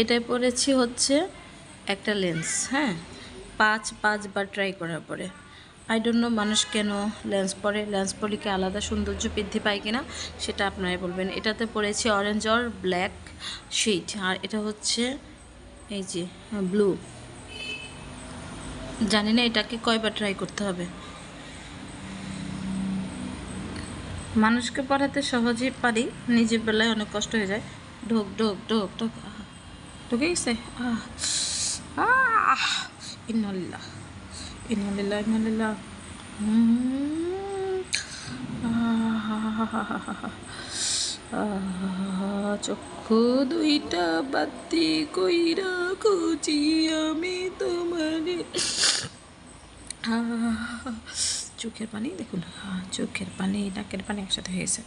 এটাই পরেছি হচ্ছে একটা লেন্স, হ্যাঁ, 5বার ট্রাই করার পরে। আই ডোন্ট নো মানুষ কেন লেন্স পরে, লেন্স পরে কি আলাদা সৌন্দর্য বৃদ্ধি পায় কিনা সেটা আপনারাই বলবেন। এটাতে পরেছি অরেঞ্জ আর ব্ল্যাক শেড, আর এটা হচ্ছে এই যে ব্লু। জানি না এটাকে কয়বার ট্রাই করতে হবে। মানুষকে পড়াতে সহজেই পারি, নিজের বেলায় অনেক কষ্ট হয়ে যায়। ঢোক ঢোক ঢোক ঢোক, ঢুকে গেছে। ইন্নালিল্লাহ ইন্নালিল্লাহ ইন্নালিল্লাহ। চক্ষু দুইটা বাতি কইরা খুঁজি আমি তোমারে। চোখের পানি দেখুন, চোখের পানি নাকের পানি একসাথে হয়েছে।